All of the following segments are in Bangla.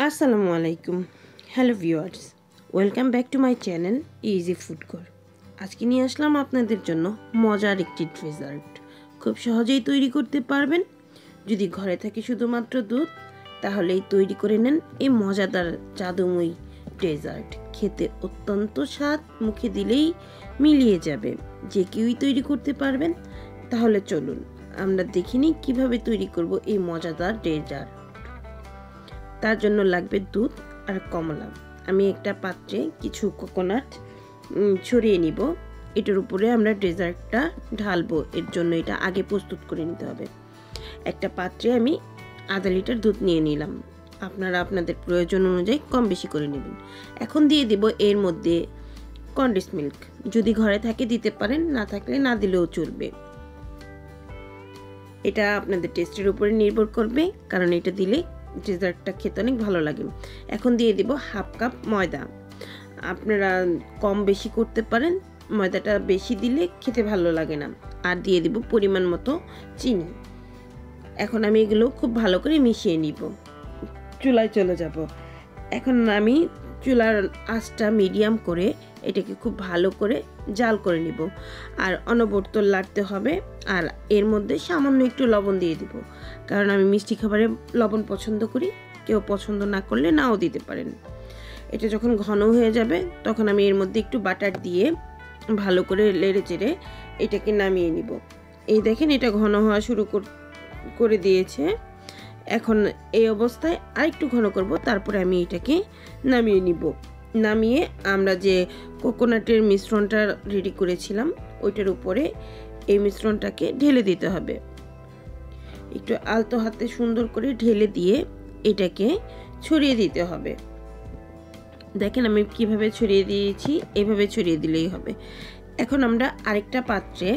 আসসালামু আলাইকুম। Hello viewers, welcome back to my channel easy food core. আজকে নিয়ে আসলাম আপনাদের জন্য মজার একটি ডেজার্ট। খুব সহজেই তৈরি করতে পারবেন। যদি ঘরে থাকে শুধুমাত্র দুধ, তাহলেই তৈরি করে নেন এই মজাদার জাদুময়ী ডেজার্ট। খেতে অত্যন্ত স্বাদ, মুখে দিলেই মিলিয়ে যাবে। যে কেউই তৈরি করতে পারবেন। তাহলে চলুন আমরা দেখিনি কিভাবে তৈরি করব এই মজাদার ডেজার্ট। তার জন্য লাগবে দুধ আর কমলা। আমি একটা পাত্রে কিছু কোকোনাট ছড়িয়ে নিব। এটার উপরে আমরা ডেজার্টটা ঢালবো, এর জন্য এটা আগে প্রস্তুত করে নিতে হবে। একটা পাত্রে আমি আধা লিটার দুধ নিয়ে নিলাম। আপনারা আপনাদের প্রয়োজন অনুযায়ী কম বেশি করে নেবেন। এখন দিয়ে দিব এর মধ্যে কনডেন্স মিল্ক। যদি ঘরে থাকে দিতে পারেন, না থাকলে না দিলেও চলবে। এটা আপনাদের টেস্টের উপরে নির্ভর করবে, কারণ এটা দিলে ডেজার্টটা খেতে অনেক ভালো লাগে। এখন দিয়ে দিব হাফ কাপ ময়দা। আপনারা কম বেশি করতে পারেন, ময়দাটা বেশি দিলে খেতে ভালো লাগে না। আর দিয়ে দিব পরিমাণ মতো চিনি। এখন আমি এগুলো খুব ভালো করে মিশিয়ে নিব। চুলায় চলে যাব। এখন আমি চুলার আঁচটা মিডিয়াম করে এটাকে খুব ভালো করে জাল করে নিব। আর অনবরত লাগতে হবে। আর এর মধ্যে সামান্য একটু লবণ দিয়ে দিব, কারণ আমি মিষ্টি খাবারে লবণ পছন্দ করি। কেউ পছন্দ না করলে নাও দিতে পারেন। এটা যখন ঘন হয়ে যাবে তখন আমি এর মধ্যে একটু বাটার দিয়ে ভালো করে নেড়ে চেড়ে এটাকে নামিয়ে নিব। এই দেখেন এটা ঘন হওয়া শুরু করে দিয়েছে। এখন এই অবস্থায় আরেকটু ঘন করব, তারপরে আমি এটাকে নামিয়ে নিব। নামিয়ে আমরা যে কোকোনাটের মিশ্রণটা রেডি করেছিলাম ওইটার উপরে এই মিশ্রণটাকে ঢেলে দিতে হবে। একটু আলতো হাতে সুন্দর করে ঢেলে দিয়ে এটাকে ছড়িয়ে দিতে হবে। দেখেন আমি কিভাবে ছড়িয়ে দিয়েছি, এভাবে ছড়িয়ে দিলেই হবে। এখন আমরা আরেকটা পাত্রে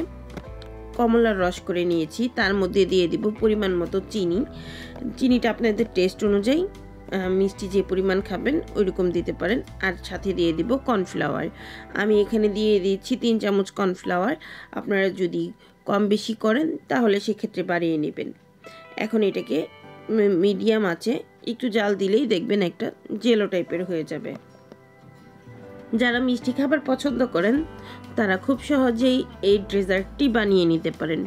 কমলার রস করে নিয়েছি, তার মধ্যে দিয়ে দিব পরিমাণ মতো চিনি। চিনিটা আপনাদের টেস্ট অনুযায়ী, মিষ্টি যে পরিমাণ খাবেন ওইরকম দিতে পারেন। আর সাথে দিয়ে দিব কর্নফ্লাওয়ার। আমি এখানে দিয়ে দিচ্ছি 3 চামচ কর্নফ্লাওয়ার। আপনারা যদি কম বেশি করেন তাহলে সেক্ষেত্রে বাড়িয়ে নেবেন। এখন এটাকে মিডিয়াম আছে একটু জাল দিলেই দেখবেন একটা জেলো টাইপের হয়ে যাবে। যারা মিষ্টি খাবার পছন্দ করেন তারা খুব সহজেই এই ডেজার্টটি বানিয়ে নিতে পারেন।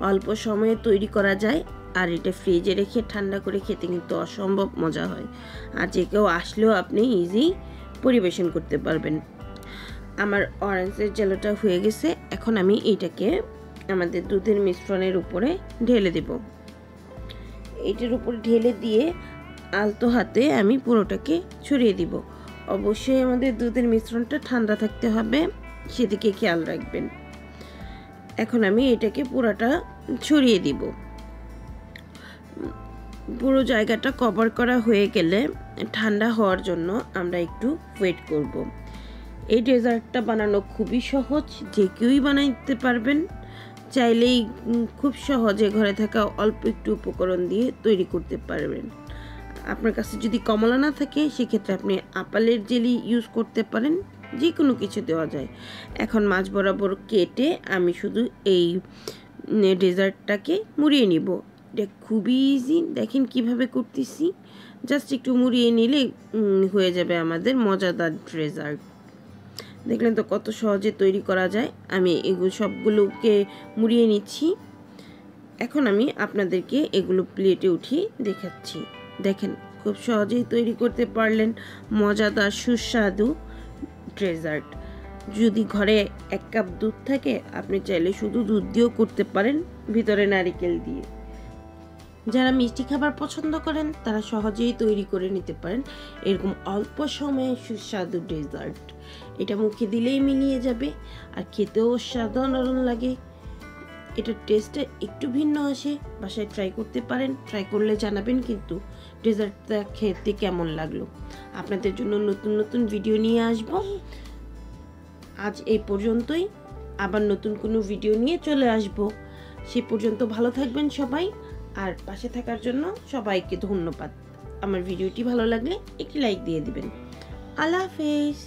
অল্প সময়ে তৈরি করা যায়, আর এটা ফ্রিজে রেখে ঠান্ডা করে খেতে কিন্তু অসম্ভব মজা হয়। আর যে কেউ আসলেও আপনি ইজি পরিবেশন করতে পারবেন। আমার অরেঞ্জের জেলোটা হয়ে গেছে। এখন আমি এইটাকে আমাদের দুধের মিশ্রণের উপরে ঢেলে দেব। এইটার উপরে ঢেলে দিয়ে আলতো হাতে আমি পুরোটাকে ছড়িয়ে দিব। অবশ্যই আমাদের দুধের মিশ্রণটা ঠান্ডা থাকতে হবে, সেদিকে খেয়াল রাখবেন। এখন আমি এটাকে পুরোটা ছড়িয়ে দিব। পুরো জায়গাটা কভার করা হয়ে গেলে ঠান্ডা হওয়ার জন্য আমরা একটু ওয়েট করব। এই ডেজার্টটা বানানো খুবই সহজ, যে কেউই বানাইতে পারবেন। চাইলেই খুব সহজে ঘরে থাকা অল্প একটু উপকরণ দিয়ে তৈরি করতে পারবেন। আপনার কাছে যদি কমলা না থাকে সেক্ষেত্রে আপনি আপেলের জেলি ইউজ করতে পারেন, যে কোনো কিছু দেওয়া যায়। এখন মাছ বরাবর কেটে আমি শুধু এই ডেজার্টটাকে মুড়িয়ে নিব। এটা খুবই ইজি, দেখেন কিভাবে করতেছি। জাস্ট একটু মুড়িয়ে নিলে হয়ে যাবে আমাদের মজাদার ডেজার্ট। দেখলেন তো কত সহজে তৈরি করা যায়। আমি এগুলো সবগুলোকে মুড়িয়ে নিচ্ছি। এখন আমি আপনাদেরকে এগুলো প্লেটে উঠিয়ে দেখাচ্ছি। দেখেন খুব সহজেই তৈরি করতে পারলেন মজাদার সুস্বাদু ডেজার্ট। যদি ঘরে 1 কাপ দুধ থাকে আপনি চাইলে শুধু দুধ দিয়েও করতে পারেন, ভিতরে নারকেল দিয়ে। যারা মিষ্টি খাবার পছন্দ করেন তারা সহজেই তৈরি করে নিতে পারেন এরকম অল্প সময়ে সুস্বাদু ডেজার্ট। এটা মুখে দিলেই মিলিয়ে যাবে, আর খেতেও অসাধারণ লাগে। এটার টেস্টটা একটু ভিন্ন আসে। বাসায় ট্রাই করতে পারেন, ট্রাই করলে জানাবেন কিন্তু ডেজার্টটা খেতে কেমন লাগলো। আপনাদের জন্য নতুন নতুন ভিডিও নিয়ে আসব। আজ এই পর্যন্তই, আবার নতুন কোনো ভিডিও নিয়ে চলে আসব। সে পর্যন্ত ভালো থাকবেন সবাই, আর পাশে থাকার জন্য সবাইকে ধন্যবাদ। আমার ভিডিওটি ভালো লাগলে একটি লাইক দিয়ে দিবেন। আল্লাহ হাফেজ।